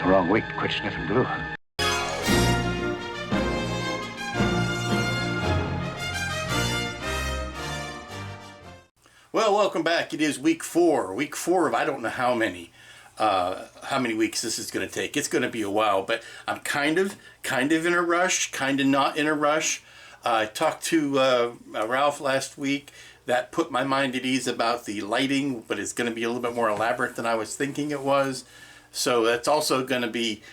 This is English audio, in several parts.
Wrong week to quit sniffing glue. Well, welcome back. It is week 4. Week 4 of I don't know how many weeks this is going to take. It's going to be a while, but I'm kind of in a rush, kind of not in a rush. I talked to Ralph last week. That put my mind at ease about the lighting, but it's going to be a little bit more elaborate than I was thinking it was. So that's also going to be,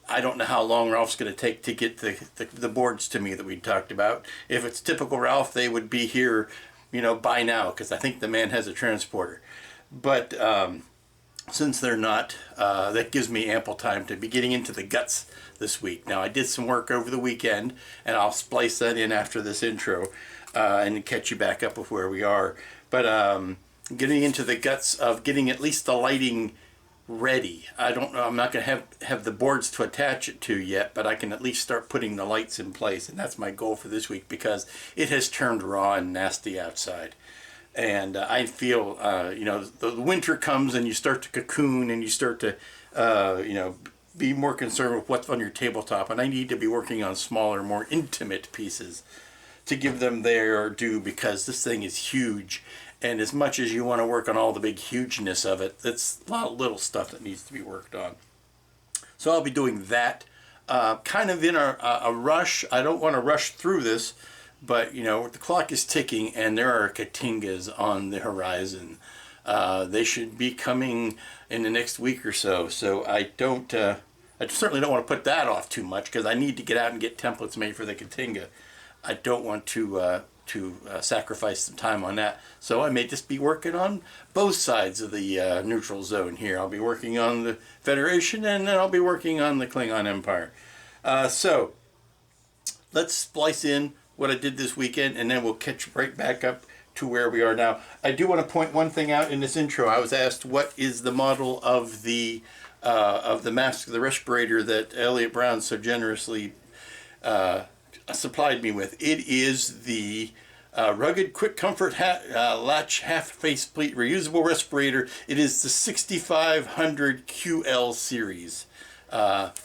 I don't know how long Ralph's going to take to get the boards to me that we talked about. If it's typical Ralph, they would be here, by now, because I think the man has a transporter. But since they're not, that gives me ample time to be getting into the guts this week. Now, I did some work over the weekend, and I'll splice that in after this intro and catch you back up with where we are. But getting into the guts of getting at least the lighting ready. I don't know, I'm not going to have the boards to attach it to yet, but I can at least start putting the lights in place, and that's my goal for this week because it has turned raw and nasty outside. And I feel, the winter comes and you start to cocoon and you start to, be more concerned with what's on your tabletop, and I need to be working on smaller, more intimate pieces to give them their due because this thing is huge. And as much as you want to work on all the big hugeness of it, that's a lot of little stuff that needs to be worked on. So I'll be doing that. Kind of in a rush. I don't want to rush through this, but the clock is ticking and there are Katingas on the horizon. They should be coming in the next week or so. So I certainly don't want to put that off too much because I need to get out and get templates made for the Katinga. I don't want to sacrifice some time on that. So I may just be working on both sides of the neutral zone here. I'll be working on the Federation and then I'll be working on the Klingon Empire. So let's splice in what I did this weekend and then we'll catch right back up to where we are now. I do want to point one thing out in this intro. I was asked what is the model of the mask, the respirator that Elliot Brown so generously supplied me with. It is the rugged quick comfort latch half faceplate reusable respirator. It is the 6500 QL series. Let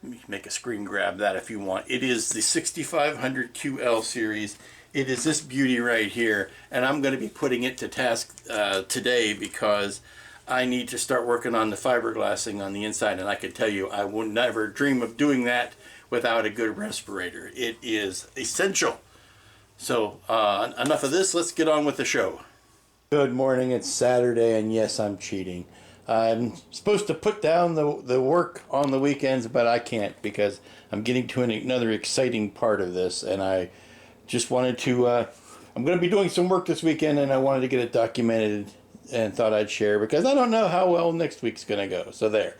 me make a screen grab that if you want. It is the 6500 QL series. It is this beauty right here, and I'm going to be putting it to task today because I need to start working on the fiberglassing on the inside, and I can tell you I would never dream of doing that without a good respirator. It is essential. So enough of this, let's get on with the show. Good morning, it's Saturday, and yes, I'm cheating. I'm supposed to put down the work on the weekends, but I can't because I'm getting to another exciting part of this, and I just wanted to, I'm going to be doing some work this weekend, and I wanted to get it documented and thought I'd share because I don't know how well next week's going to go. So there.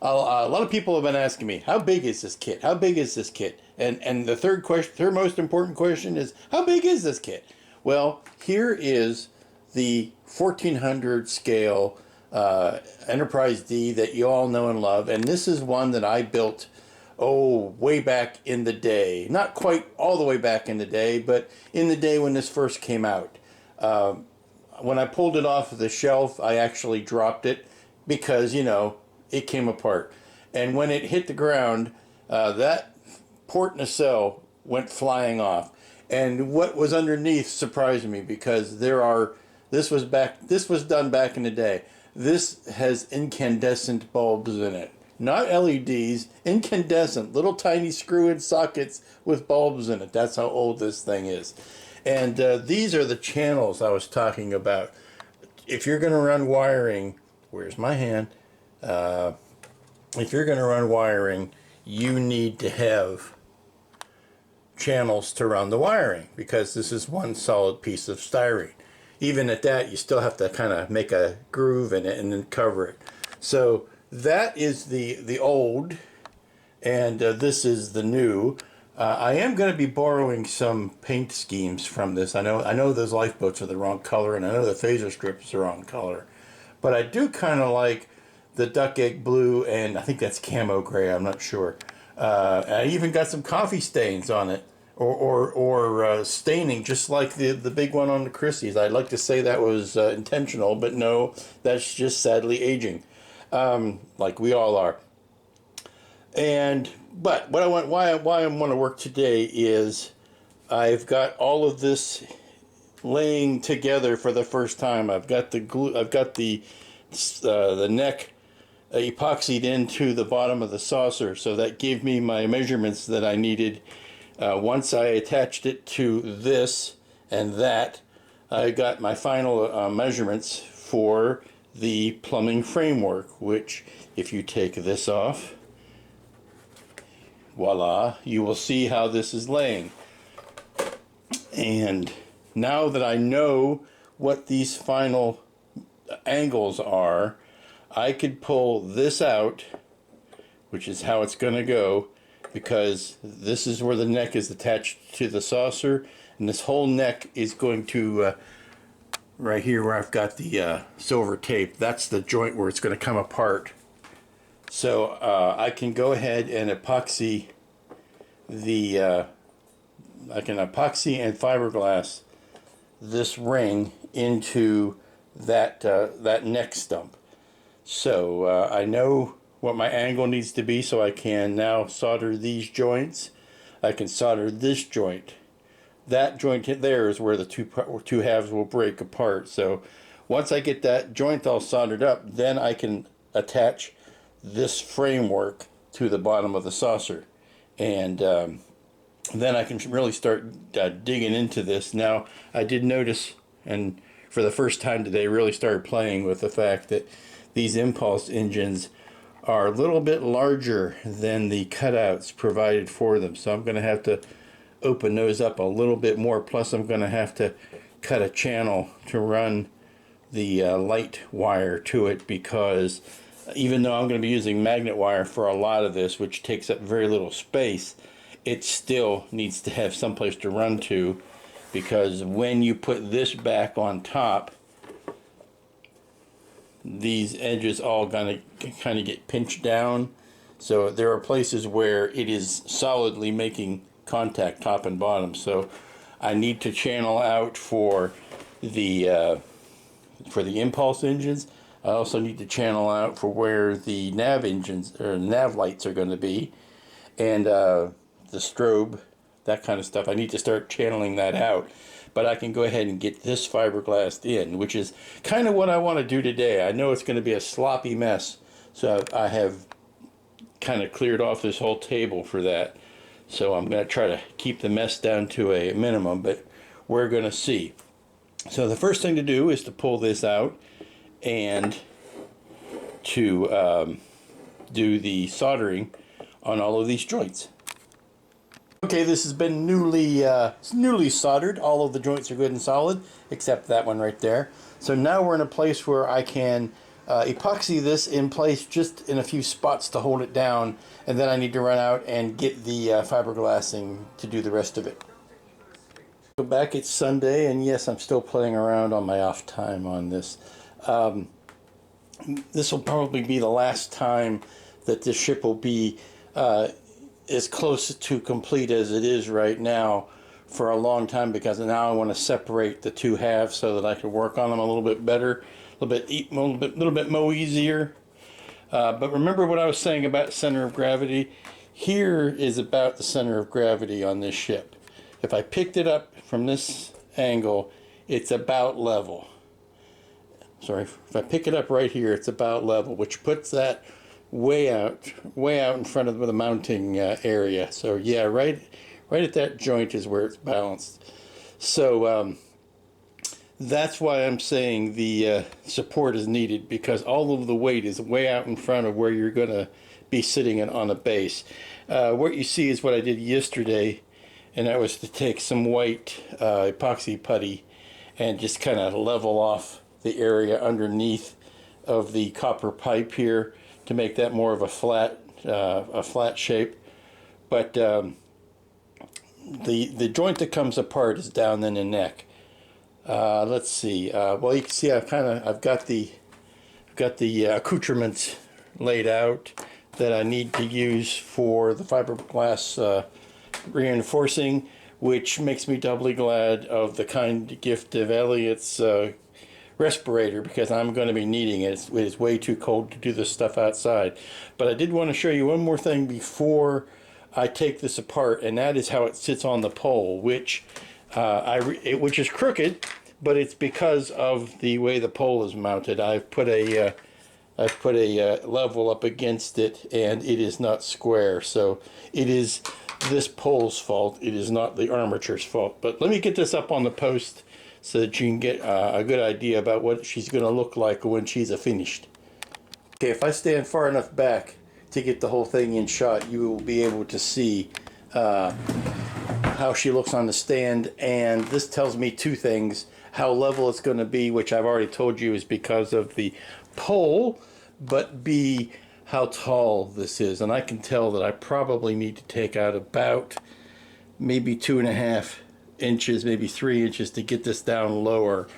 A lot of people have been asking me, how big is this kit? How big is this kit? And the third most important question is, how big is this kit? Well, here is the 1400 scale Enterprise D that you all know and love. And this is one that I built, way back in the day. Not quite all the way back in the day, but in the day when this first came out. When I pulled it off of the shelf, I actually dropped it because, it came apart. And when it hit the ground, that port nacelle went flying off. And what was underneath surprised me because this was done back in the day. This has incandescent bulbs in it. Not LEDs, incandescent, little tiny screw-in sockets with bulbs in it. That's how old this thing is. And these are the channels I was talking about. If you're going to run wiring, where's my hand? If you're going to run wiring, you need to have channels to run the wiring because this is one solid piece of styrene. Even at that, you still have to kind of make a groove in it and then cover it. So that is the old, and this is the new. I am going to be borrowing some paint schemes from this. I know those lifeboats are the wrong color, and I know the phaser strips are the wrong color, but I do kind of like the duck egg blue, and I think that's camo gray. I'm not sure. I even got some coffee stains on it, or staining, just like the big one on the Christie's. I'd like to say that was intentional, but no, that's just sadly aging, like we all are. But what I want, why I want to work today is I've got all of this laying together for the first time. I've got the glue, I've got the neck epoxied into the bottom of the saucer, so that gave me my measurements that I needed. Once I attached it to this and that, I got my final measurements for the plumbing framework, which if you take this off, voila, you will see how this is laying. And now that I know what these final angles are, I could pull this out, which is how it's going to go, because this is where the neck is attached to the saucer, and this whole neck is going to, right here where I've got the silver tape, that's the joint where it's going to come apart. So I can go ahead and epoxy the, I can epoxy and fiberglass this ring into that, that neck stump. So I know what my angle needs to be, so I can now solder these joints. I can solder this joint. That joint there is where the two halves will break apart. So once I get that joint all soldered up, then I can attach this framework to the bottom of the saucer. And then I can really start digging into this. Now, I did notice, and for the first time today, really started playing with the fact that these impulse engines are a little bit larger than the cutouts provided for them. So I'm going to have to open those up a little bit more. Plus, I'm going to have to cut a channel to run the light wire to it, because even though I'm going to be using magnet wire for a lot of this, which takes up very little space, it still needs to have someplace to run to, because when you put this back on top, these edges all gonna kind of get pinched down. So there are places where it is solidly making contact top and bottom. So I need to channel out for the impulse engines. I also need to channel out for where the nav engines or nav lights are going to be, and the strobe, that kind of stuff. I need to start channeling that out. But I can go ahead and get this fiberglass in, which is kind of what I want to do today. I know it's going to be a sloppy mess, so I have kind of cleared off this whole table for that. So I'm going to try to keep the mess down to a minimum, but we're going to see. So the first thing to do is to pull this out and to do the soldering on all of these joints. Okay, this has been newly soldered. All of the joints are good and solid, except that one right there. So now we're in a place where I can epoxy this in place just in a few spots to hold it down, and then I need to run out and get the fiberglassing to do the rest of it. So back, it's Sunday, and yes, I'm still playing around on my off time on this. This will probably be the last time that this ship will be as close to complete as it is right now for a long time, because now I want to separate the two halves so that I can work on them a little bit better, a little bit more easier. But remember what I was saying about center of gravity? Here is about the center of gravity on this ship. If I picked it up from this angle, it's about level. Sorry, if I pick it up right here, it's about level, which puts that way out in front of the mounting area. So yeah, right at that joint is where it's balanced. So that's why I'm saying the support is needed, because all of the weight is way out in front of where you're going to be sitting on a base. What you see is what I did yesterday, and that was to take some white epoxy putty and just kind of level off the area underneath of the copper pipe here, to make that more of a flat shape. But the joint that comes apart is down in the neck. Let's see. Well, you can see I've got the accoutrements laid out that I need to use for the fiberglass reinforcing, which makes me doubly glad of the kind gift of Elliot's respirator because I'm going to be needing it. It's way too cold to do this stuff outside. But I did want to show you one more thing before I take this apart, and that is how it sits on the pole, which which is crooked, but it's because of the way the pole is mounted. I've put a level up against it, and it is not square. So it is this pole's fault. It is not the armature's fault. But let me get this up on the post so that you can get a good idea about what she's going to look like when she's finished. Okay, if I stand far enough back to get the whole thing in shot, you will be able to see how she looks on the stand. And this tells me two things: how level it's going to be, which I've already told you is because of the pole, but B, how tall this is. And I can tell that I probably need to take out about maybe 2.5 inches, maybe 3 inches to get this down lower.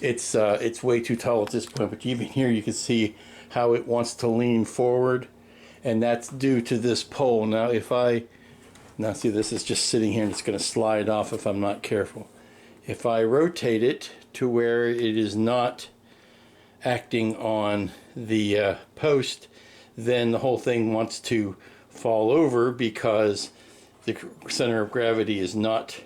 It's way too tall at this point, but even here you can see how it wants to lean forward, and that's due to this pole. Now see, this is just sitting here and it's going to slide off if I'm not careful. If I rotate it to where it is not acting on the post, then the whole thing wants to fall over because the center of gravity is not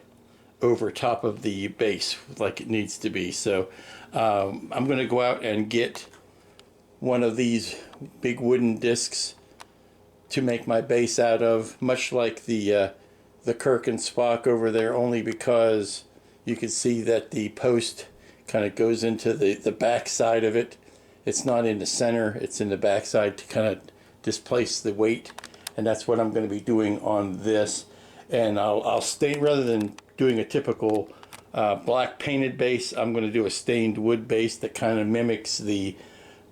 over top of the base like it needs to be. So I'm going to go out and get one of these big wooden discs to make my base out of, much like the Kirk and Spock over there, only because you can see that the post kind of goes into the back side of it. It's not in the center, it's in the back side to kind of displace the weight, and that's what I'm going to be doing on this. And I'll stain, rather than doing a typical black painted base, I'm going to do a stained wood base that kind of mimics the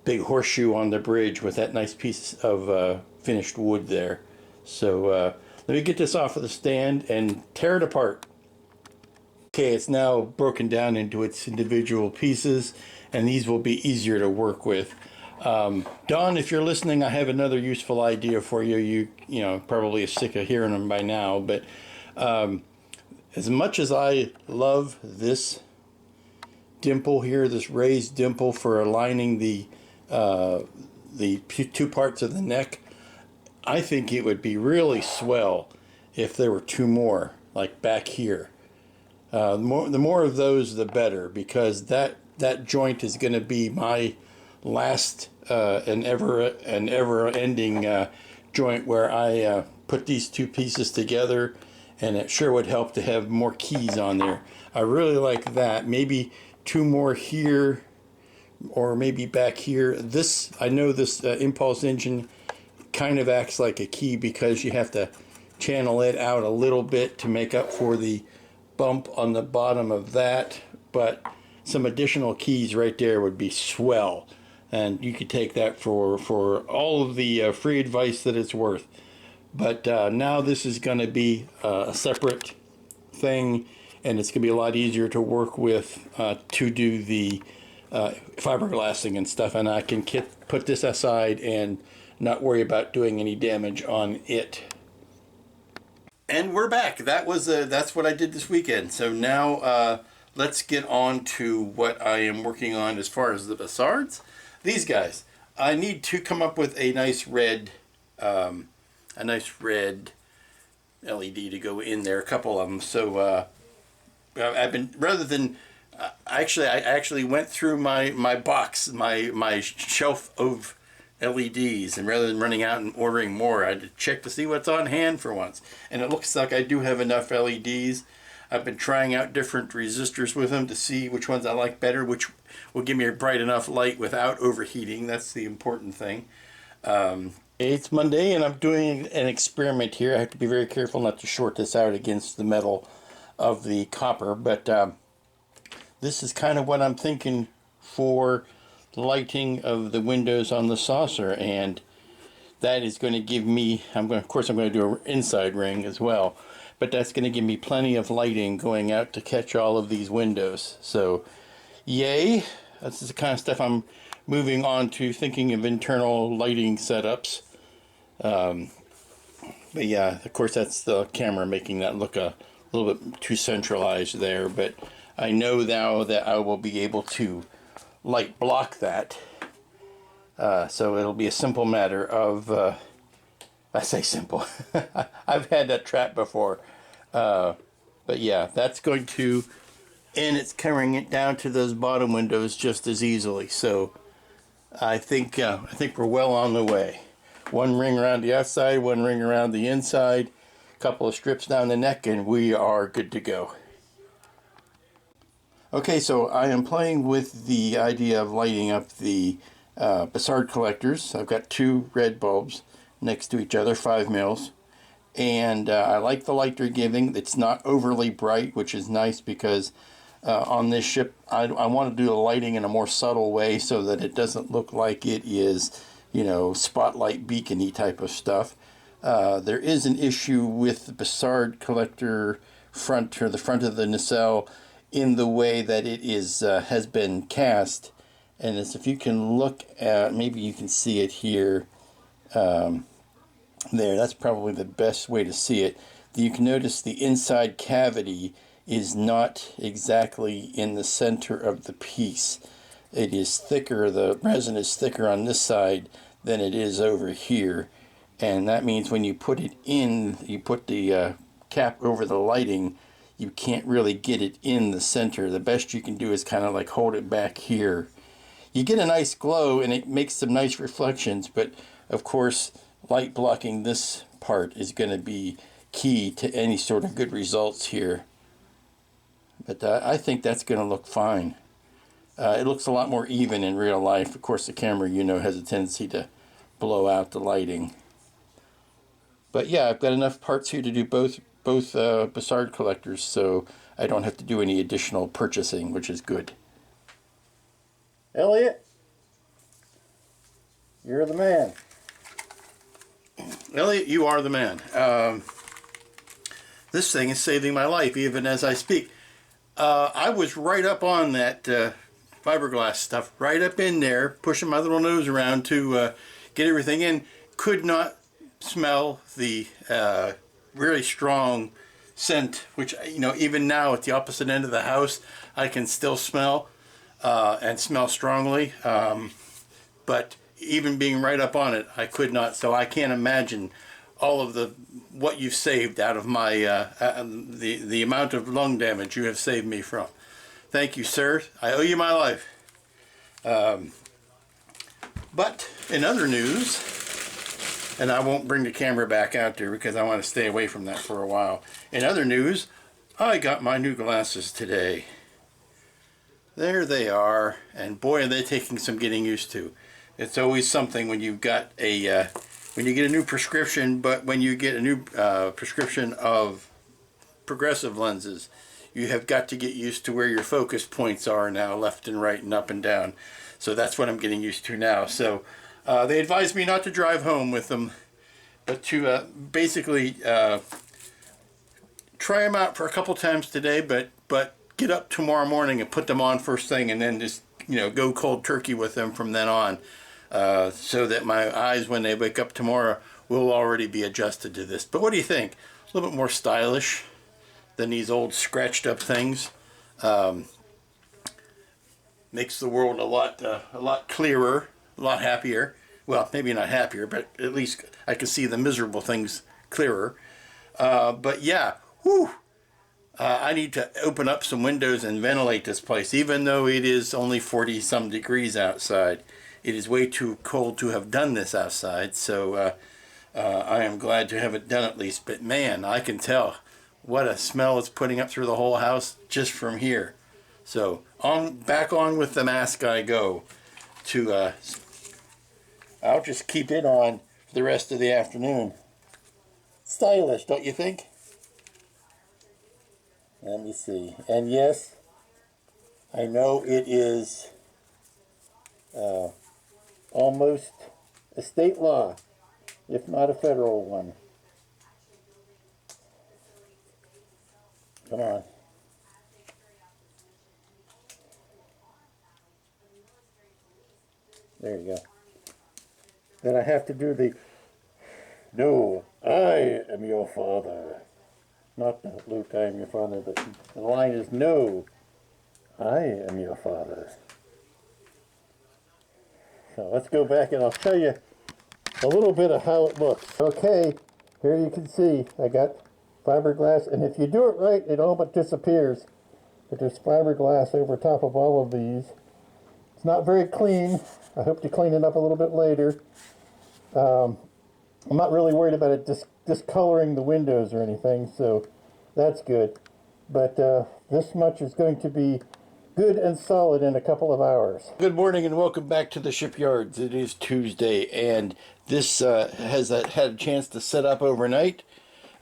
big horseshoe on the bridge with that nice piece of finished wood there. So let me get this off of the stand and tear it apart. Okay, it's now broken down into its individual pieces, and these will be easier to work with. Don, if you're listening, I have another useful idea for you. You know, probably sick of hearing them by now, but as much as I love this dimple here, this raised dimple for aligning the two parts of the neck, I think it would be really swell if there were two more, like back here. The more of those, the better, because that joint is going to be my last and ever-ending joint where I put these two pieces together, and it sure would help to have more keys on there. I really like that. Maybe two more here, or maybe back here. This, I know this impulse engine kind of acts like a key because you have to channel it out a little bit to make up for the bump on the bottom of that, but some additional keys right there would be swell, and you could take that for all of the free advice that it's worth. But now this is going to be a separate thing, and it's going to be a lot easier to work with to do the fiberglassing and stuff, and I can put this aside and not worry about doing any damage on it. And we're back. That's what I did this weekend. So now let's get on to what I am working on as far as the Bassards. These guys, I need to come up with a nice red LED to go in there, a couple of them. So I've been, rather than I actually went through my box, my shelf of LEDs, and rather than running out and ordering more, I had to check to see what's on hand for once. And it looks like I do have enough LEDs. I've been trying out different resistors with them to see which ones I like better, which will give me a bright enough light without overheating. That's the important thing. It's Monday, and I'm doing an experiment here. I have to be very careful not to short this out against the metal of the copper, but this is kind of what I'm thinking for lighting of the windows on the saucer, and that is going to give me, of course I'm going to do an inside ring as well, but that's going to give me plenty of lighting going out to catch all of these windows. So yay, that's the kind of stuff I'm moving on to, thinking of internal lighting setups. But yeah, of course that's the camera making that look a little bit too centralized there, but I know now that I will be able to light block that. So it'll be a simple matter of, I say simple, I've had that trap before. But yeah, that's going to, and it's carrying it down to those bottom windows just as easily. So I think we're well on the way. One ring around the outside, one ring around the inside, a couple of strips down the neck, and we are good to go. Okay, so I am playing with the idea of lighting up the Bussard collectors. I've got two red bulbs next to each other, 5 mils. And I like the light they're giving. It's not overly bright, which is nice because on this ship I want to do the lighting in a more subtle way so that it doesn't look like it is, you know, spotlight beacony type of stuff. There is an issue with the Bussard collector front, or the front of the nacelle, in the way that it is has been cast. And as if you can look at, maybe you can see it here. There, that's probably the best way to see it. You can notice the inside cavity is not exactly in the center of the piece. It is thicker, the resin is thicker on this side than it is over here. And that means when you put it in, you put the cap over the lighting, you can't really get it in the center. The best you can do is kind of like hold it back here. You get a nice glow and it makes some nice reflections, but of course light blocking this part is going to be key to any sort of good results here. But I think that's going to look fine. It looks a lot more even in real life. Of course the camera, you know, has a tendency to blow out the lighting. But yeah, I've got enough parts here to do both Bussard collectors, so I don't have to do any additional purchasing, which is good. Elliot, you're the man. Elliot, you are the man. This thing is saving my life even as I speak. I was right up on that fiberglass stuff, right up in there, pushing my little nose around to get everything in. Could not smell the really strong scent, which, you know, even now at the opposite end of the house, I can still smell and smell strongly. But even being right up on it, I could not. So I can't imagine all of what you've saved out of my the amount of lung damage you have saved me from. Thank you, sir. I owe you my life. But in other news, and I won't bring the camera back out there because I want to stay away from that for a while. In other news, I got my new glasses today. There they are, and boy, are they taking some getting used to. It's always something when you've got a when you get a new prescription, but when you get a new prescription of progressive lenses, you have got to get used to where your focus points are now, left and right and up and down. So that's what I'm getting used to now. So they advised me not to drive home with them, but to basically try them out for a couple times today, but get up tomorrow morning and put them on first thing, and then just, you know, go cold turkey with them from then on, so that my eyes, when they wake up tomorrow, will already be adjusted to this. But what do you think? A little bit more stylish than these old scratched up things. Makes the world a lot clearer, a lot happier. Well, maybe not happier, but at least I can see the miserable things clearer. But yeah, whew. I need to open up some windows and ventilate this place, even though it is only 40 some degrees outside. It is way too cold to have done this outside, so I am glad to have it done at least. But man, I can tell what a smell it's putting up through the whole house just from here. So back on with the mask I go. I'll just keep it on for the rest of the afternoon. Stylish, don't you think? Let me see. And yes, I know it is almost a state law, if not a federal one. Come on. There you go. Then I have to do the, no, I am your father. Not the Luke, I am your father, but the line is, no, I am your father. So let's go back and I'll show you a little bit of how it looks. Okay, here you can see I got fiberglass, and if you do it right, it all but disappears. But there's fiberglass over top of all of these. It's not very clean. I hope to clean it up a little bit later. I'm not really worried about it discoloring the windows or anything, so that's good. But this much is going to be good and solid in a couple of hours. Good morning and welcome back to the shipyards. It is Tuesday, and this has had a chance to set up overnight.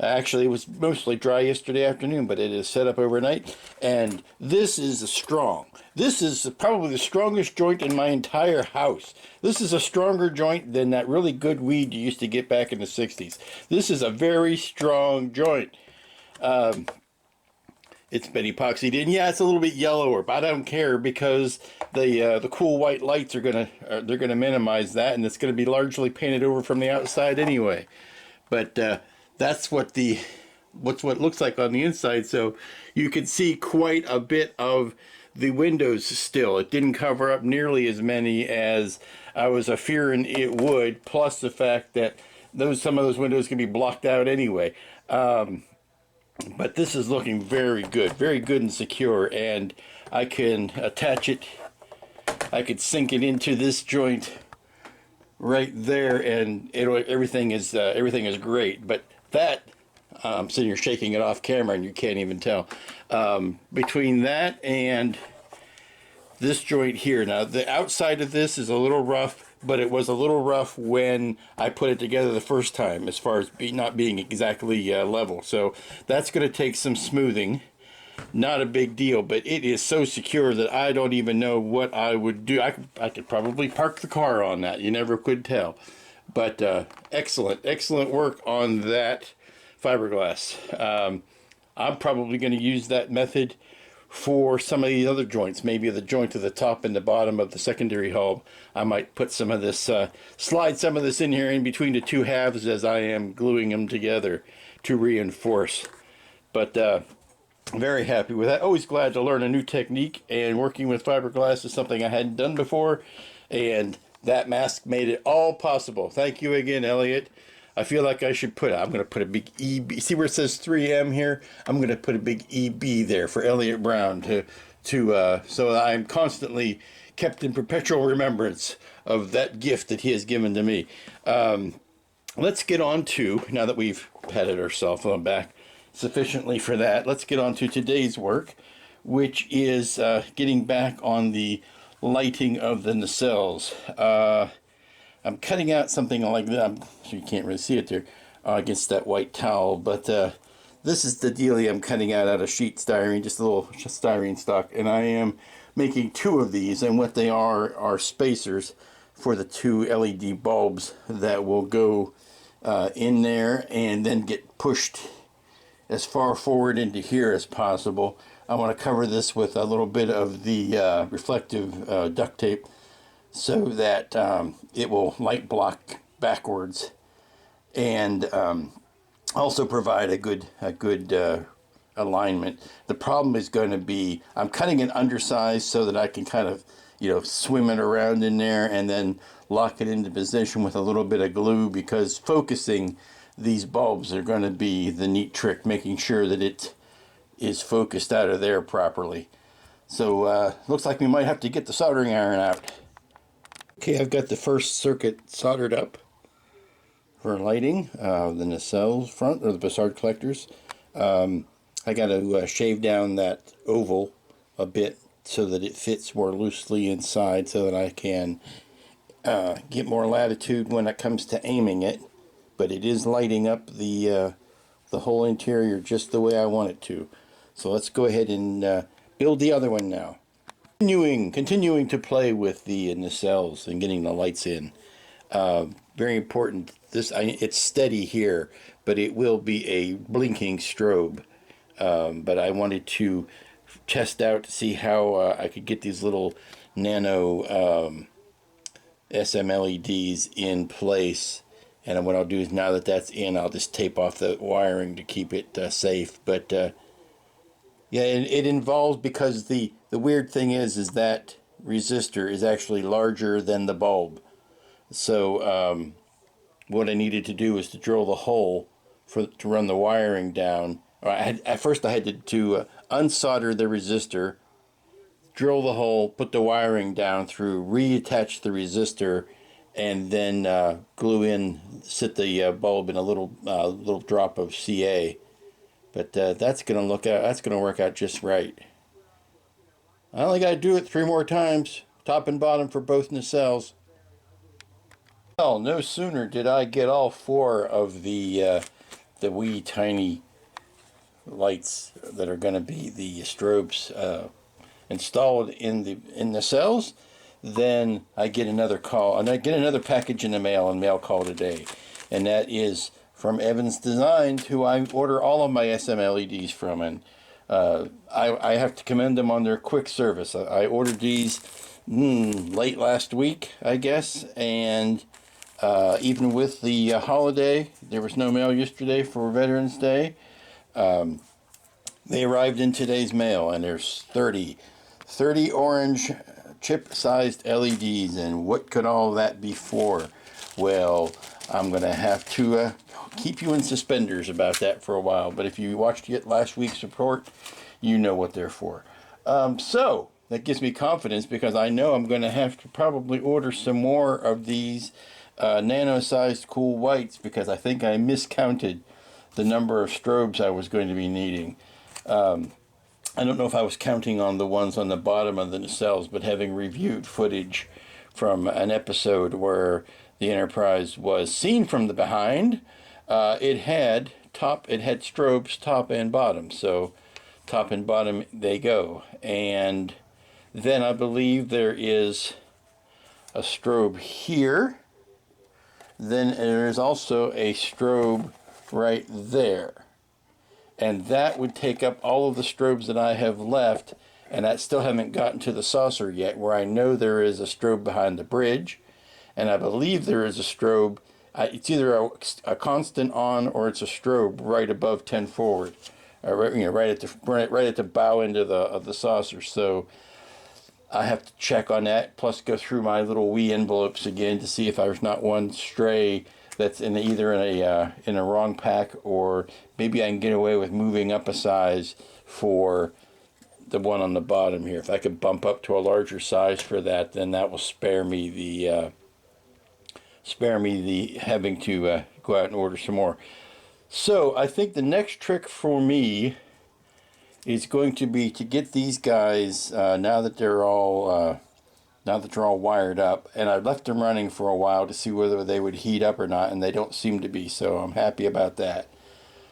Actually, it was mostly dry yesterday afternoon, but it is set up overnight. And this is strong. This is probably the strongest joint in my entire house. This is a stronger joint than that really good weed you used to get back in the 60s. This is a very strong joint. It's been epoxied in. Yeah, it's a little bit yellower, but I don't care because the cool white lights are they're gonna minimize that, and it's gonna be largely painted over from the outside anyway. But that's what it looks like on the inside. So you can see quite a bit of the windows still. It didn't cover up nearly as many as I was fearing it would. Plus the fact that some of those windows can be blocked out anyway. But this is looking very good and secure, and I can attach it. I could sink it into this joint right there, and everything is great. But that I'm sitting here shaking it off camera, and you can't even tell. Between that and this joint here, now the outside of this is a little rough, but it was a little rough when I put it together the first time, as far as not being exactly level. So that's going to take some smoothing. Not a big deal, but it is so secure that I don't even know what I would do. I could probably park the car on that. You never could tell. But excellent work on that fiberglass. I'm probably going to use that method for some of the other joints. Maybe the joint to the top and the bottom of the secondary hull. I might put some of this, slide some of this in here in between the two halves as I am gluing them together to reinforce. But very happy with that. Always glad to learn a new technique, and working with fiberglass is something I hadn't done before, and that mask made it all possible. Thank you again, Elliot. I feel like I should I'm going to put a big EB. See where it says 3M here? I'm going to put a big EB there for Elliot Brown so that I'm constantly kept in perpetual remembrance of that gift that he has given to me. Let's get on to, now that we've patted our cell phone back sufficiently for that, let's get on to today's work, which is getting back on the lighting of the nacelles. I'm cutting out something like that. So you can't really see it there against that white towel, but this is the dealie I'm cutting out of sheet styrene, just a little styrene stock, and I am making two of these, and what they are spacers for the two LED bulbs that will go in there and then get pushed as far forward into here as possible. I want to cover this with a little bit of the reflective duct tape, so that it will light block backwards, and also provide a good alignment. The problem is going to be I'm cutting it undersized so that I can kind of swim it around in there and then lock it into position with a little bit of glue, because focusing these bulbs are going to be the neat trick, making sure that it is focused out of there properly. So looks like we might have to get the soldering iron out. Okay, I've got the first circuit soldered up for lighting the nacelle front, or the Bassard collectors. I got to shave down that oval a bit so that it fits more loosely inside, so that I can get more latitude when it comes to aiming it. But it is lighting up the whole interior just the way I want it to. So let's go ahead and build the other one now. Continuing to play with the nacelles and getting the lights in. Very important. It's steady here, but it will be a blinking strobe. But I wanted to test out to see how I could get these little nano SM LEDs in place. And what I'll do is, now that that's in, I'll just tape off the wiring to keep it safe. But yeah, it involves, because the weird thing is that resistor is actually larger than the bulb. So what I needed to do was to drill the hole to run the wiring down. At first I had to unsolder the resistor, drill the hole, put the wiring down through, reattach the resistor, and then sit the bulb in a little drop of CA. But that's gonna work out just right. I only got to do it 3 more times, top and bottom for both nacelles. Well, no sooner did I get all 4 of the wee tiny lights that are going to be the strobes installed in the nacelles, then I get another call, and I get another package in the mail, and mail call today, and that is from Evans Designs, who I order all of my SM LEDs from, and I have to commend them on their quick service. I ordered these late last week, I guess, and even with the holiday, there was no mail yesterday for Veterans Day. They arrived in today's mail, and there's 30 orange chip-sized LEDs, and what could all that be for? Well, I'm going to have to keep you in suspenders about that for a while, but if you watched last week's report, you know what they're for. So, that gives me confidence, because I know I'm going to have to probably order some more of these nano-sized cool whites, because I think I miscounted the number of strobes I was going to be needing. I don't know if I was counting on the ones on the bottom of the nacelles, but having reviewed footage from an episode where the Enterprise was seen from the behind, it had strobes top and bottom, so top and bottom they go. And then I believe there is a strobe here. Then there is also a strobe right there. And that would take up all of the strobes that I have left, and I still haven't gotten to the saucer yet, where I know there is a strobe behind the bridge, and I believe there is a strobe. It's either a constant on, or it's a strobe right above 10 forward, right at the bow end of the saucer. So I have to check on that, plus go through my little wee envelopes again to see if there's not one stray that's either in a wrong pack, or maybe I can get away with moving up a size for the one on the bottom here. If I could bump up to a larger size for that, then that will spare me the having to go out and order some more. So I think the next trick for me is going to be to get these guys now that they're all wired up, and I've left them running for a while to see whether they would heat up or not, and they don't seem to be, so I'm happy about that.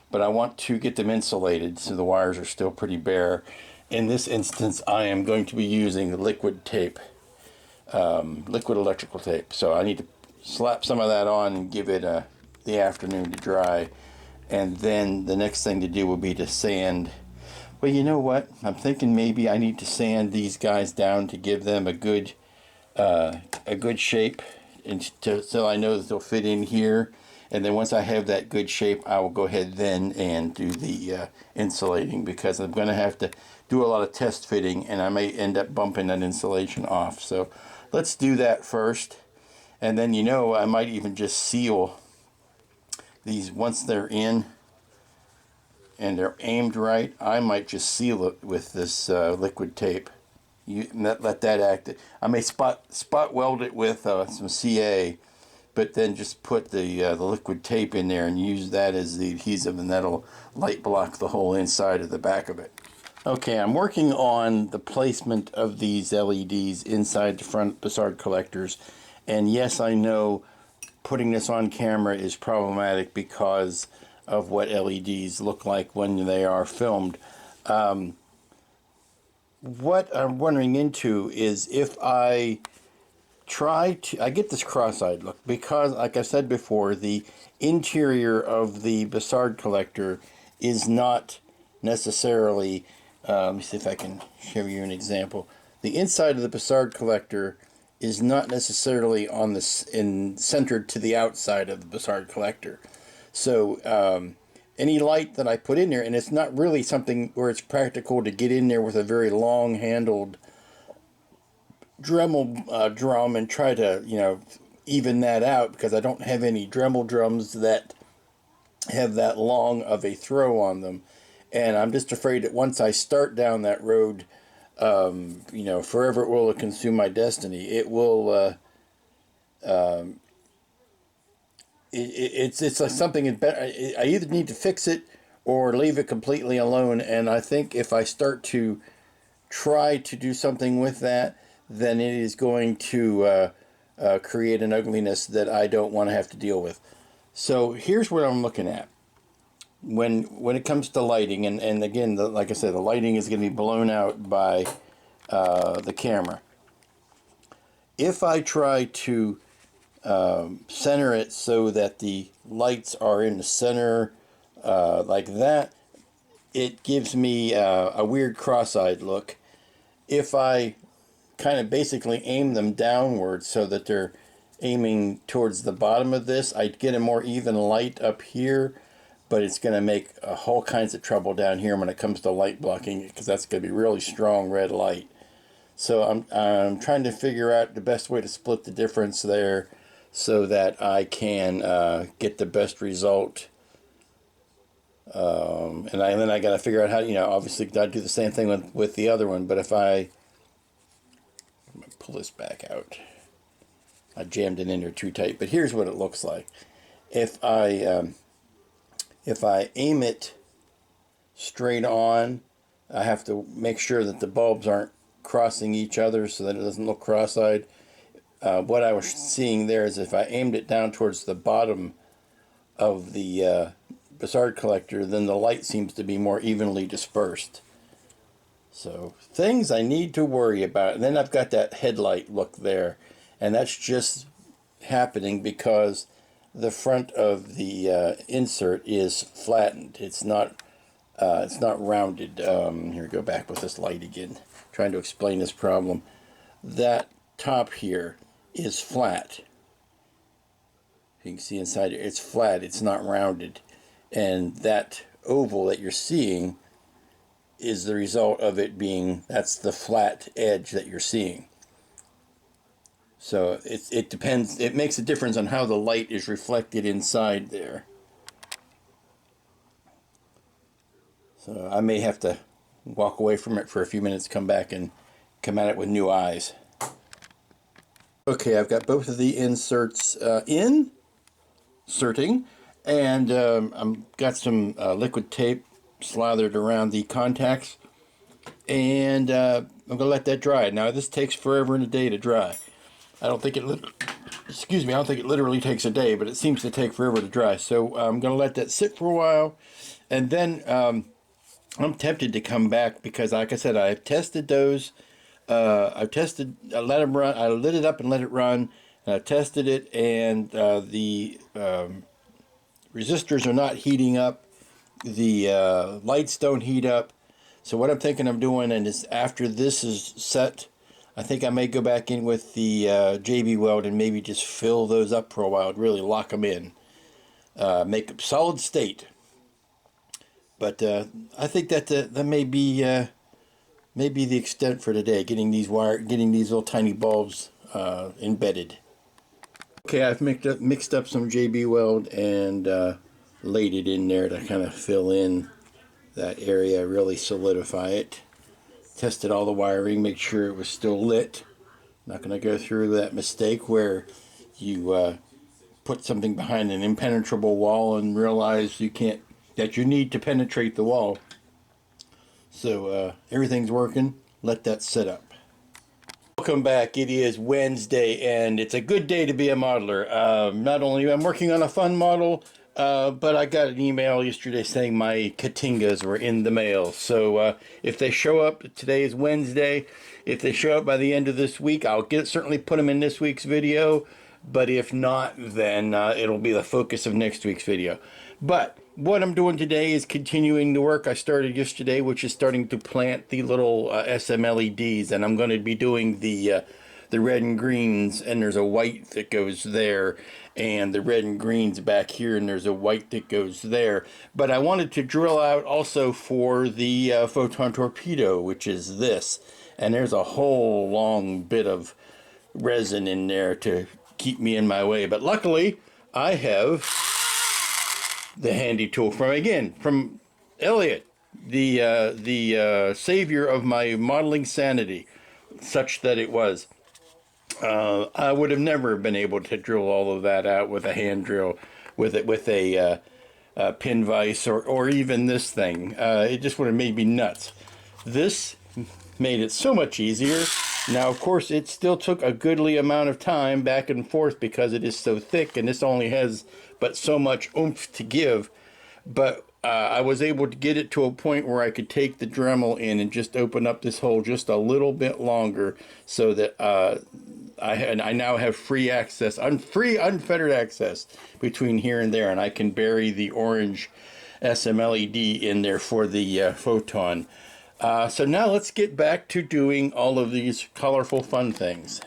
But I want to get them insulated, so the wires are still pretty bare. In this instance, I am going to be using liquid tape, liquid electrical tape. So I need to slap some of that on and give it the afternoon to dry. And then the next thing to do will be to sand. Well, you know what? I'm thinking maybe I need to sand these guys down to give them a good shape, so I know that they'll fit in here. And then once I have that good shape, I will go ahead then and do the insulating, because I'm going to have to do a lot of test fitting, and I may end up bumping that insulation off. So let's do that first. And then, I might even just seal these once they're in and they're aimed right. I might just seal it with this liquid tape. Let that act. I may spot weld it with some CA, but then just put the liquid tape in there and use that as the adhesive, and that'll light block the whole inside of the back of it. Okay, I'm working on the placement of these LEDs inside the front Bussard collectors, and yes, I know putting this on camera is problematic because of what LEDs look like when they are filmed. What I'm wondering into is if I get this cross-eyed look, because like I said before, the interior of the Bussard collector is not necessarily, let me see if I can show you an example. The inside of the Bussard collector is not necessarily centered to the outside of the Bussard collector. So any light that I put in there, and it's not really something where it's practical to get in there with a very long-handled Dremel drum and try to, you know, even that out, because I don't have any Dremel drums that have that long of a throw on them. And I'm just afraid that once I start down that road, you know, forever it will consume my destiny. It will, it's like something, I either need to fix it or leave it completely alone. And I think if I start to try to do something with that, then it is going to create an ugliness that I don't want to have to deal with. So here's what I'm looking at. When it comes to lighting, and again, like I said, the lighting is going to be blown out by the camera. If I try to center it so that the lights are in the center like that, it gives me a weird cross-eyed look. If I kind of basically aim them downwards so that they're aiming towards the bottom of this, I'd get a more even light up here, but it's going to make a whole kinds of trouble down here when it comes to light blocking, because that's going to be really strong red light. So I'm trying to figure out the best way to split the difference there so that I can get the best result. And then I got to figure out how, you know, obviously I do the same thing with the other one, but if I'm going to pull this back out. I jammed it in there too tight, but here's what it looks like. If I aim it straight on, I have to make sure that the bulbs aren't crossing each other so that it doesn't look cross-eyed. What I was seeing there is if I aimed it down towards the bottom of the Bussard collector, then the light seems to be more evenly dispersed. So things I need to worry about. And then I've got that headlight look there, and that's just happening because the front of the insert is flattened. It's not rounded. Here we go back with this light again, trying to explain this problem. That top here is flat. You can see inside it, it's flat. It's not rounded, and that oval that you're seeing is the result of it being, that's the flat edge that you're seeing. So it depends, it makes a difference on how the light is reflected inside there. So I may have to walk away from it for a few minutes, come back and come at it with new eyes. Okay, I've got both of the inserts inserting, and I've got some liquid tape slathered around the contacts, and I'm going to let that dry. Now this takes forever and a day to dry. I don't think it literally takes a day, but it seems to take forever to dry. So I'm going to let that sit for a while, and then I'm tempted to come back because, like I said, I've tested those. I let them run. I lit it up and let it run. And I tested it, and the resistors are not heating up. The lights don't heat up. So what I'm thinking of doing, and is after this is set, I think I may go back in with the JB Weld and maybe just fill those up for a while and really lock them in. Make them solid state. But I think that that may be the extent for today, getting these little tiny bulbs embedded. Okay, I've mixed up some JB Weld and laid it in there to kind of fill in that area, really solidify it. Tested all the wiring, make sure it was still lit. Not going to go through that mistake where you put something behind an impenetrable wall and realize that you need to penetrate the wall. So everything's working. Let that sit up. Welcome back. It is Wednesday, and it's a good day to be a modeler. Not only I'm working on a fun model, but I got an email yesterday saying my Katingas were in the mail. So if they show up, today is Wednesday. If they show up by the end of this week, I'll certainly put them in this week's video. But if not, then it'll be the focus of next week's video. But what I'm doing today is continuing the work I started yesterday, which is starting to plant the little SM LEDs. And I'm going to be doing the the red and greens, and there's a white that goes there, and the red and greens back here, and there's a white that goes there. But I wanted to drill out also for the photon torpedo, which is this. And there's a whole long bit of resin in there to keep me in my way. But luckily, I have the handy tool from Elliot, the savior of my modeling sanity, such that it was. I would have never been able to drill all of that out with a hand drill, with a pin vise, or even this thing. It just would have made me nuts. This made it so much easier. Now, of course, it still took a goodly amount of time back and forth because it is so thick, and this only has but so much oomph to give. But I was able to get it to a point where I could take the Dremel in and just open up this hole just a little bit longer, so that I now have free access, unfettered access between here and there, and I can bury the orange SMLED in there for the photon. So now let's get back to doing all of these colorful fun things.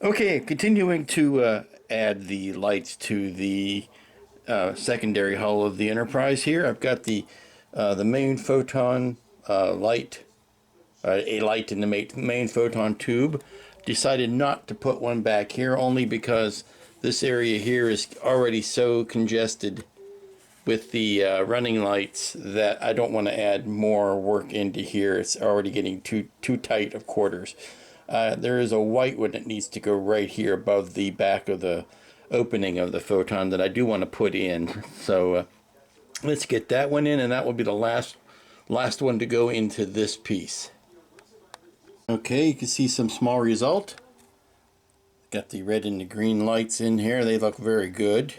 Okay, continuing to add the lights to the secondary hull of the Enterprise here. I've got the main photon light, a light in the main photon tube. Decided not to put one back here, only because this area here is already so congested with the running lights that I don't want to add more work into here. It's already getting too tight of quarters. There is a white one that needs to go right here above the back of the opening of the photon that I do want to put in. So let's get that one in, and that will be the last one to go into this piece. Okay, you can see some small result. Got the red and the green lights in here. They look very good.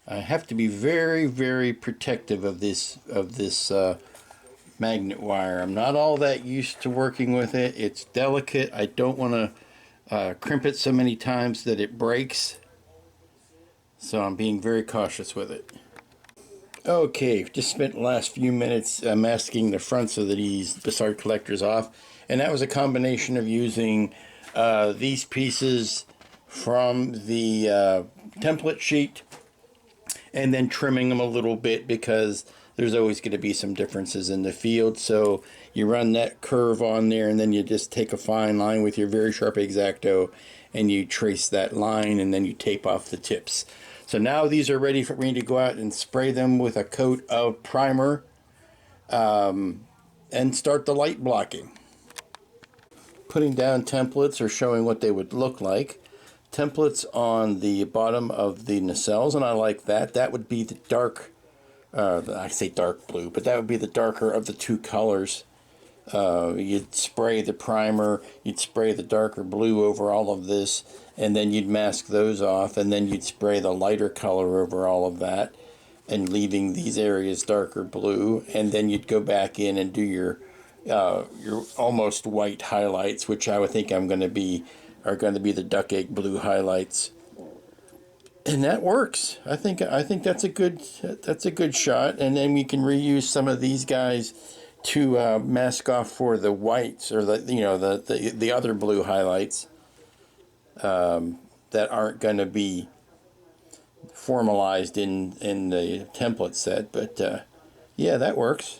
I have to be very, very protective of this magnet wire. I'm not all that used to working with it. It's delicate. I don't want to crimp it so many times that it breaks. So I'm being very cautious with it. Okay, just spent the last few minutes masking the fronts of these Bussard collectors off. And that was a combination of using these pieces from the template sheet, and then trimming them a little bit because there's always going to be some differences in the field. So you run that curve on there, and then you just take a fine line with your very sharp X-Acto, and you trace that line, and then you tape off the tips. So now these are ready for me to go out and spray them with a coat of primer and start the light blocking. Putting down templates or showing what they would look like. Templates on the bottom of the nacelles, and I like that. That would be the dark, I say dark blue, but that would be the darker of the two colors. You'd spray the primer, you'd spray the darker blue over all of this, and then you'd mask those off, and then you'd spray the lighter color over all of that, and leaving these areas darker blue, and then you'd go back in and do your almost white highlights, which I would think are going to be the duck egg blue highlights, and that works. I think that's a good shot, and then we can reuse some of these guys to mask off for the whites, or the other blue highlights that aren't going to be formalized in the template set. But yeah, that works.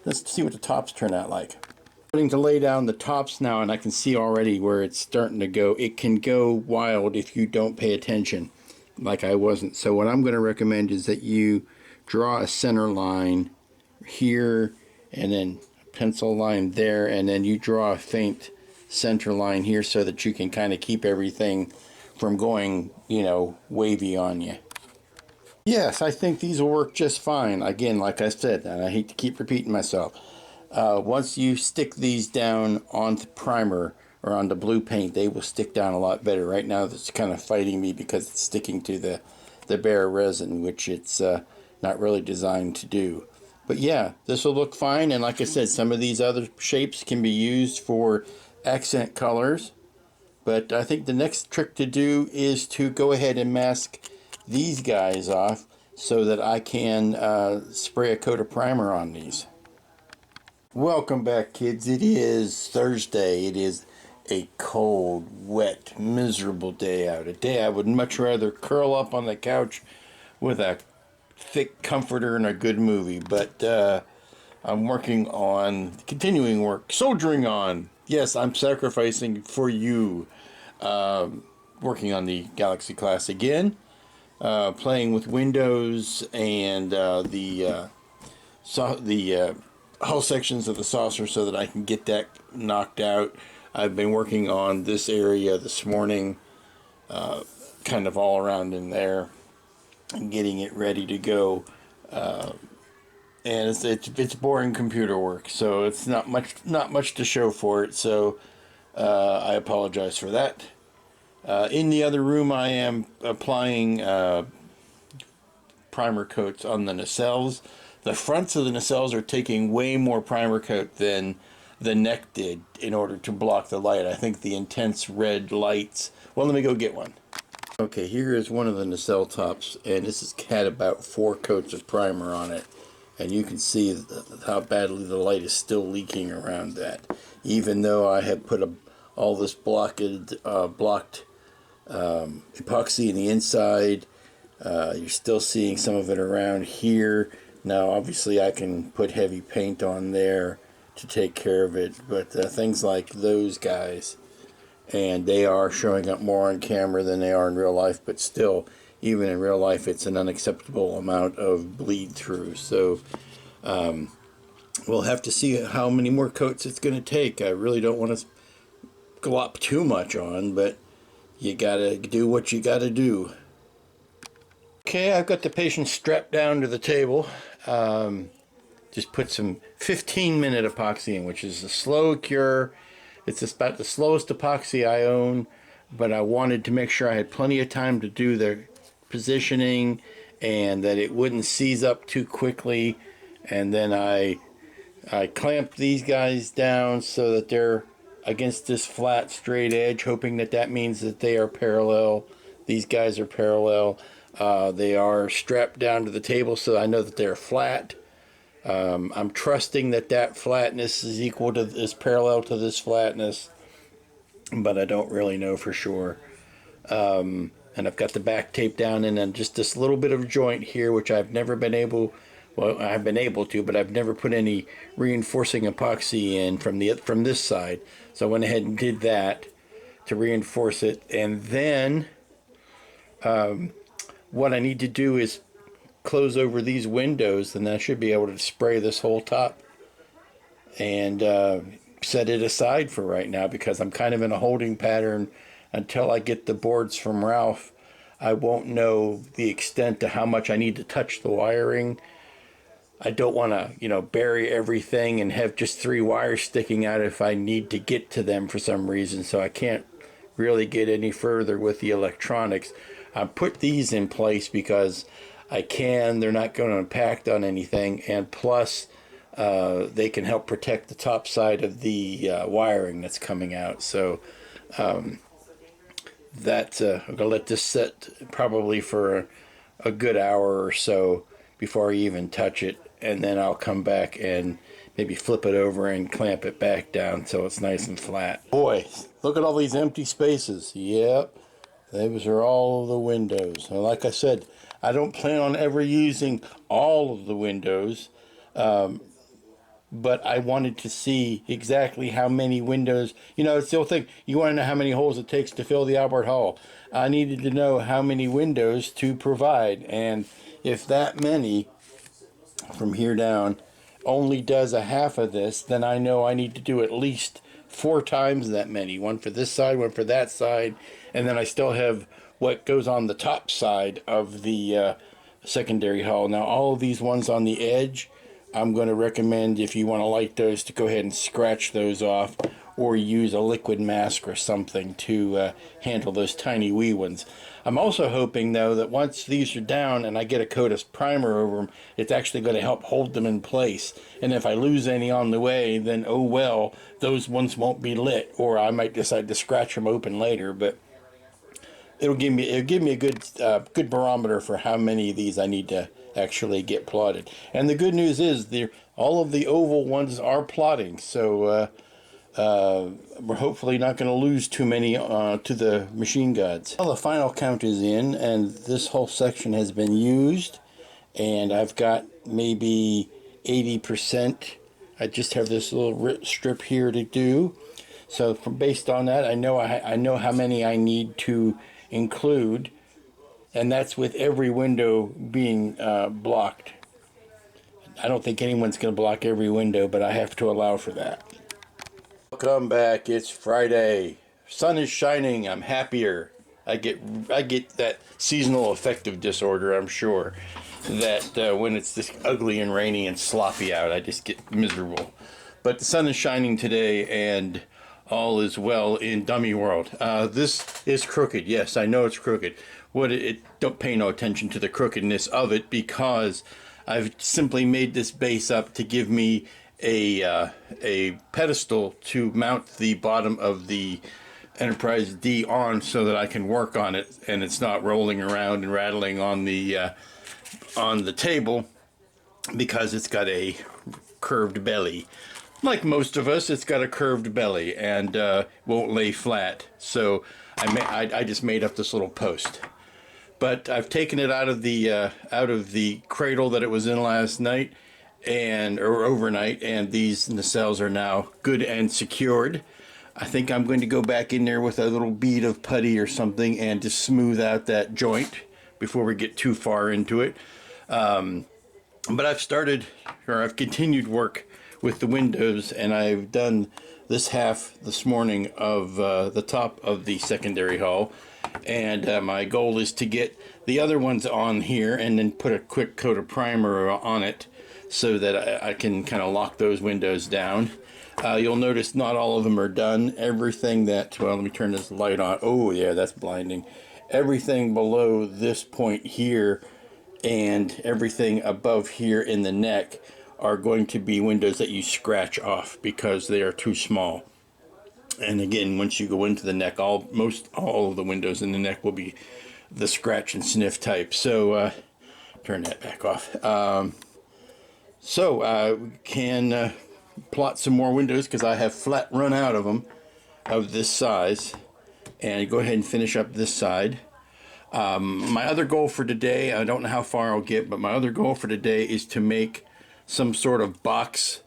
Let's see what the tops turn out like. Starting to lay down the tops now, and I can see already where it's starting to go. It can go wild if you don't pay attention, like I wasn't. So what I'm going to recommend is that you draw a center line here, and then a pencil line there, and then you draw a faint center line here so that you can kind of keep everything from going, wavy on you. Yes, I think these will work just fine. Again, like I said, and I hate to keep repeating myself, once you stick these down onto primer or onto blue paint, they will stick down a lot better. Right now, it's kind of fighting me because it's sticking to the bare resin, which it's not really designed to do. But yeah, this will look fine, and like I said, some of these other shapes can be used for accent colors. But I think the next trick to do is to go ahead and mask these guys off so that I can spray a coat of primer on these. Welcome back, kids. It is Thursday. It is a cold, wet, miserable day out. A day I would much rather curl up on the couch with a thick comforter and a good movie. But I'm working on continuing work, soldiering on. Yes, I'm sacrificing for you. Working on the Galaxy class again. Playing with Windows and the hull sections of the saucer so that I can get that knocked out. I've been working on this area this morning, kind of all around in there, and getting it ready to go. And it's boring computer work, so it's not much to show for it. So I apologize for that. In the other room, I am applying primer coats on the nacelles. The fronts of the nacelles are taking way more primer coat than the neck did in order to block the light. I think the intense red lights. Well, let me go get one. Okay, here is one of the nacelle tops, and this has had about 4 coats of primer on it. And you can see how badly the light is still leaking around that. Even though I have put all this blocked epoxy in the inside, you're still seeing some of it around here. Now, obviously, I can put heavy paint on there to take care of it, but things like those guys, and they are showing up more on camera than they are in real life, but still, even in real life, it's an unacceptable amount of bleed through. So we'll have to see how many more coats it's going to take. I really don't want to glop too much on, but you gotta do what you gotta do. Okay, I've got the patient strapped down to the table. Just put some 15-minute epoxy in, which is a slow cure. It's about the slowest epoxy I own, but I wanted to make sure I had plenty of time to do the positioning and that it wouldn't seize up too quickly. And then I clamped these guys down so that they're against this flat straight edge, hoping that means that they are parallel. These guys are parallel. They are strapped down to the table so I know that they're flat. I'm trusting that flatness is parallel to this flatness, but I don't really know for sure. And I've got the back tape down, and then just this little bit of joint here, which I've never been able. Well, I've been able to, but I've never put any reinforcing epoxy in from this side. So I went ahead and did that to reinforce it. And then what I need to do is close over these windows, and I should be able to spray this whole top and set it aside for right now, because I'm kind of in a holding pattern until I get the boards from Ralph. I won't know the extent to how much I need to touch the wiring. I don't want to, bury everything and have just 3 wires sticking out if I need to get to them for some reason. So I can't really get any further with the electronics. I put these in place because I can. They're not going to impact on anything. And plus, they can help protect the top side of the wiring that's coming out. So I'm going to let this set probably for a good hour or so before I even touch it, and then I'll come back and maybe flip it over and clamp it back down so it's nice and flat. Boy, look at all these empty spaces. Yep, those are all of the windows. And like I said, I don't plan on ever using all of the windows, but I wanted to see exactly how many windows. It's the whole thing. You want to know how many holes it takes to fill the Albert Hall. I needed to know how many windows to provide, and if that many from here down only does a half of this, then I know I need to do at least 4 times that many. One for this side, one for that side, and then I still have what goes on the top side of the secondary hull. Now, all of these ones on the edge, I'm going to recommend, if you want to light those, to go ahead and scratch those off or use a liquid mask or something to handle those tiny wee ones. I'm also hoping, though, that once these are down and I get a coat of primer over them, it's actually going to help hold them in place. And if I lose any on the way, then oh well, those ones won't be lit, or I might decide to scratch them open later. But it'll give me a good barometer for how many of these I need to actually get plotted. And the good news is all of the oval ones are plotting, so we're hopefully not going to lose too many to the machine gods. Well, the final count is in, and this whole section has been used, and I've got maybe 80%. I just have this little strip here to do. So based on that, I know how many I need to include, and that's with every window being blocked. I don't think anyone's going to block every window, but I have to allow for that. Welcome back. It's Friday. Sun is shining. I'm happier. I get that seasonal affective disorder, I'm sure, that when it's this ugly and rainy and sloppy out, I just get miserable. But the sun is shining today, and all is well in Dummy World. This is crooked. Yes, I know it's crooked. Don't pay no attention to the crookedness of it, because I've simply made this base up to give me a pedestal to mount the bottom of the Enterprise D on, so that I can work on it and it's not rolling around and rattling on the table, because it's got a curved belly. Like most of us, it's got a curved belly and won't lay flat. So I just made up this little post. But I've taken it out of the cradle that it was in last night or overnight, and these nacelles are now good and secured. I think I'm going to go back in there with a little bead of putty or something and just smooth out that joint before we get too far into it. But I've continued work with the windows, and I've done this half this morning of the top of the secondary hull. And my goal is to get the other ones on here and then put a quick coat of primer on it, so that I can kind of lock those windows down. You'll notice not all of them are done. Everything that, well, let me turn this light on. Oh yeah, that's blinding. Everything below this point here and everything above here in the neck are going to be windows that you scratch off, because they are too small. And again, once you go into the neck, most all of the windows in the neck will be the scratch and sniff type. So turn that back off. We can plot some more windows, because I have flat run out of them of this size, and go ahead and finish up this side. My other goal for today, I don't know how far I'll get, but my other goal for today is to make some sort of box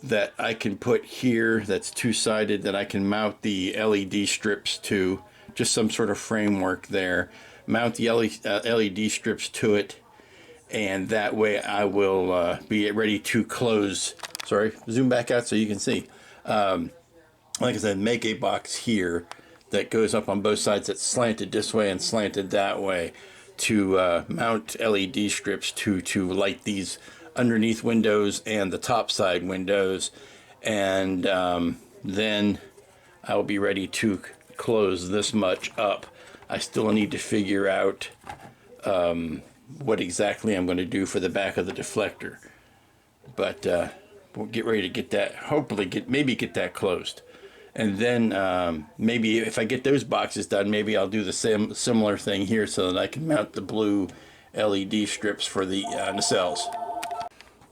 that I can put here that's two-sided, that I can mount the LED strips to. Just some sort of framework there. Mount the LED strips to it, and that way I will be ready to close. Sorry, zoom back out so you can see. Like I said, make a box here that goes up on both sides, that's slanted this way and slanted that way, to mount LED strips to light these underneath windows and the top side windows. And then I'll be ready to close this much up. I still need to figure out what exactly I'm going to do for the back of the deflector, but we'll get ready to get that, hopefully maybe get that closed. And then maybe if I get those boxes done, maybe I'll do the similar thing here, so that I can mount the blue LED strips for the nacelles.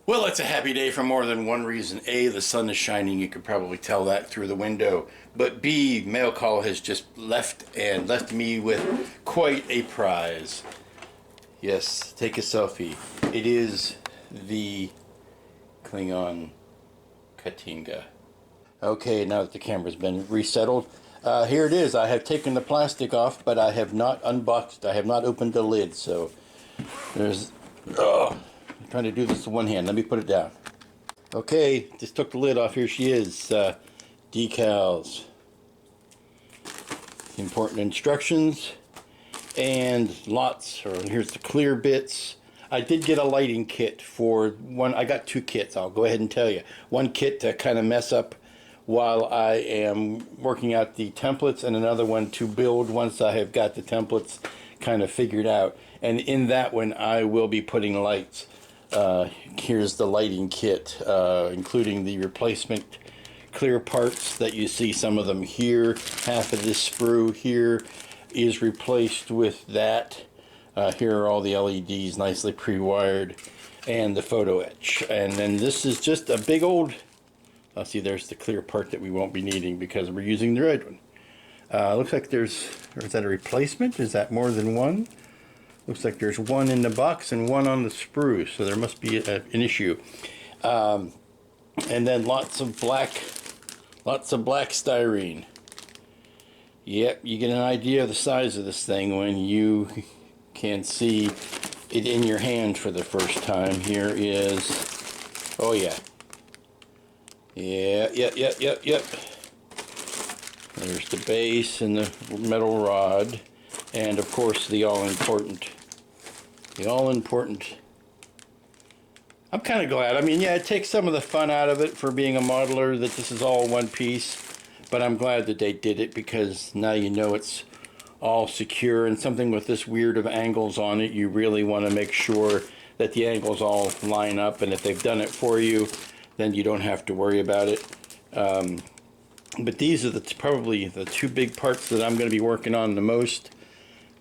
Well, it's a happy day for more than one reason. A, the sun is shining. You could probably tell that through the window. But B, mail call has just left me with quite a prize. Yes, take a selfie. It is the Klingon Katinga. Okay, now that the camera's been resettled, here it is. I have taken the plastic off, but I have not unboxed. I have not opened the lid, so there's... I'm trying to do this with one hand. Let me put it down. Okay, just took the lid off. Here she is. Decals. Important instructions. And lots, here's the clear bits. I did get a lighting kit for one. I got two kits, I'll go ahead and tell you. One kit to kind of mess up while I am working out the templates, and another one to build once I have got the templates kind of figured out. And in that one, I will be putting lights. Here's the lighting kit, including the replacement clear parts that you see, some of them here. Half of this sprue here is replaced with that. Here are all the LEDs nicely pre-wired, and the photo etch. And then this is just a big old See, there's the clear part that we won't be needing because we're using the red one. Looks like is that a replacement? Is that more than one? Looks like there's one in the box and one on the sprue, so there must be an issue. And then lots of black styrene. Yep, you get an idea of the size of this thing when you can see it in your hand for the first time. Here is, oh yeah. Yep. There's the base and the metal rod, and of course the all-important. I'm kind of glad. I mean, yeah, it takes some of the fun out of it for being a modeler that this is all one piece, but I'm glad that they did it because now you know it's all secure, and something with this weird of angles on it, you really want to make sure that the angles all line up, and if they've done it for you, then you don't have to worry about it. But these are probably the two big parts that I'm going to be working on the most.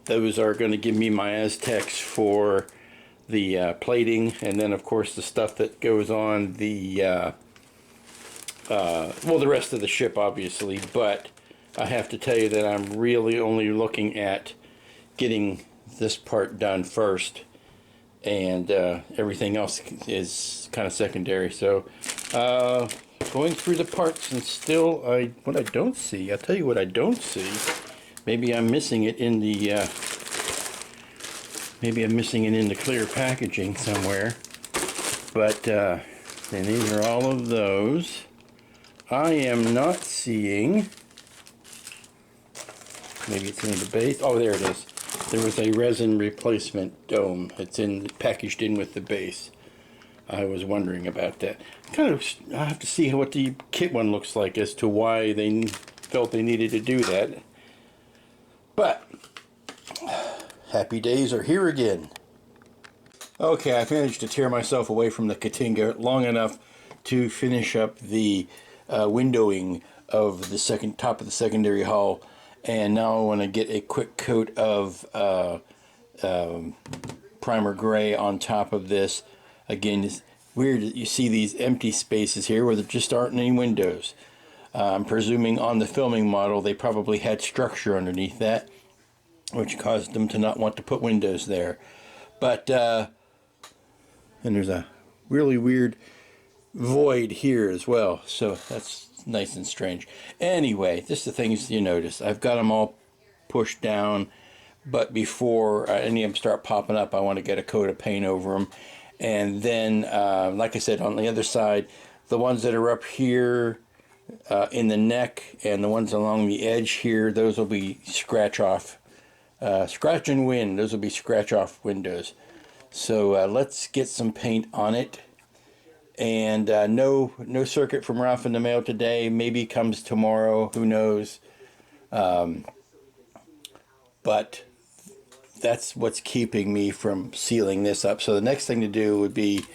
Those are going to give me my Aztecs for the plating, and then of course the stuff that goes on the well, the rest of the ship obviously, but I have to tell you that I'm really only looking at getting this part done first, and everything else is kind of secondary. So going through the parts, and still what I don't see, I'll tell you what I don't see. Maybe I'm missing it in the clear packaging somewhere. But and these are all of those. I am not seeing. Maybe it's in the base. Oh, there it is. There was a resin replacement dome. It's packaged in with the base. I was wondering about that. I have to see what the kit one looks like as to why they felt they needed to do that. But happy days are here again. Okay, I've managed to tear myself away from the Katinga long enough to finish up the windowing of the top of the secondary hull, and now I want to get a quick coat of primer gray on top of this. Again, it's weird that you see these empty spaces here where there just aren't any windows. I'm presuming on the filming model they probably had structure underneath that, which caused them to not want to put windows there. But and there's a really weird void here as well, so that's nice and strange. Anyway, just the things you notice. I've got them all pushed down, but before any of them start popping up, I want to get a coat of paint over them. And then, like I said, on the other side, the ones that are up here in the neck and the ones along the edge here, those will be scratch off. Scratch and win, those will be scratch off windows. So let's get some paint on it. And no circuit from Ralph in the mail today. Maybe comes tomorrow, who knows. But that's what's keeping me from sealing this up. So the next thing to do would be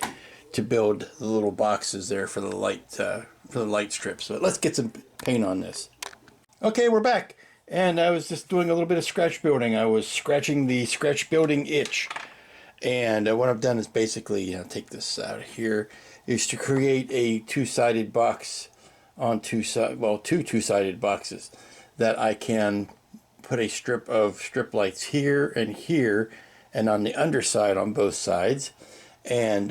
to build the little boxes there for the light strips. So let's get some paint on this. Okay, we're back, and I was just doing a little bit of scratch building. I was scratching the scratch building itch, and what I've done is basically take this out of here, is to create a two-sided box on two two-sided boxes that I can put a strip of strip lights here, and on the underside on both sides, and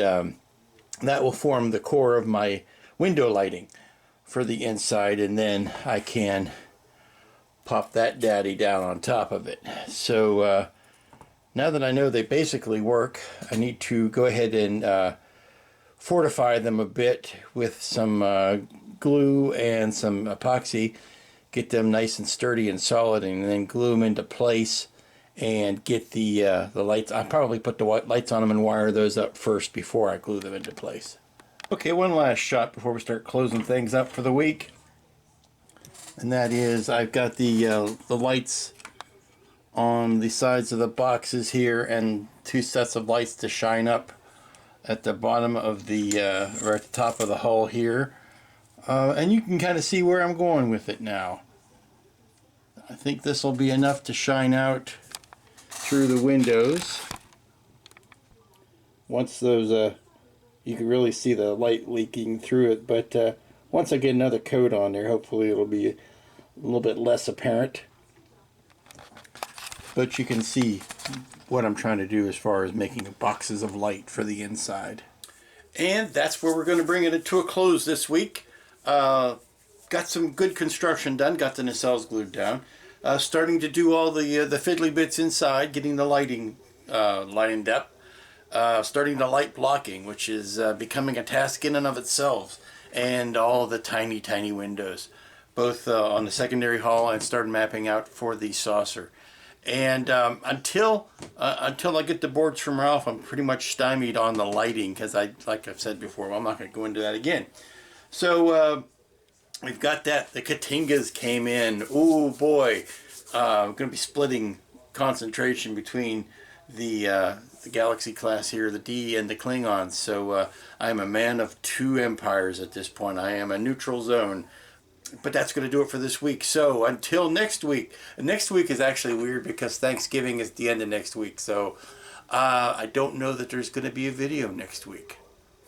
that will form the core of my window lighting for the inside, and then I can pop that daddy down on top of it. So now that I know they basically work, I need to go ahead and fortify them a bit with some glue and some epoxy, get them nice and sturdy and solid, and then glue them into place and get the lights. I'll probably put the lights on them and wire those up first before I glue them into place. Okay, one last shot before we start closing things up for the week, and that is I've got the lights on the sides of the boxes here, and two sets of lights to shine up at the bottom of the or at the top of the hull here, and you can kind of see where I'm going with it now. I think this will be enough to shine out through the windows. Once those you can really see the light leaking through it, but Once I get another coat on there, hopefully it'll be a little bit less apparent. But you can see what I'm trying to do as far as making boxes of light for the inside. And that's where we're going to bring it to a close this week. Got some good construction done, got the nacelles glued down. Starting to do all the fiddly bits inside, getting the lighting lined up. Starting the light blocking, which is becoming a task in and of itself. And all the tiny windows, both on the secondary hull, and started mapping out for the saucer. And until I get the boards from Ralph, I'm pretty much stymied on the lighting, because like I've said before, well, I'm not going to go into that again. So we've got that. The Katingas came in. Oh boy, I'm going to be splitting concentration between the Galaxy class here, the D and the Klingons. So I am a man of two empires at this point. I am a neutral zone. But that's going to do it for this week. So until next week. Next week is actually weird because Thanksgiving is the end of next week. So I don't know that there's going to be a video next week.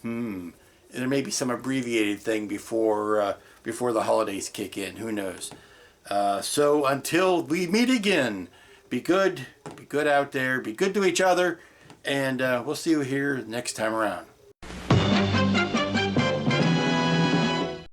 There may be some abbreviated thing before the holidays kick in. Who knows? So until we meet again, be good out there, be good to each other, and we'll see you here next time around.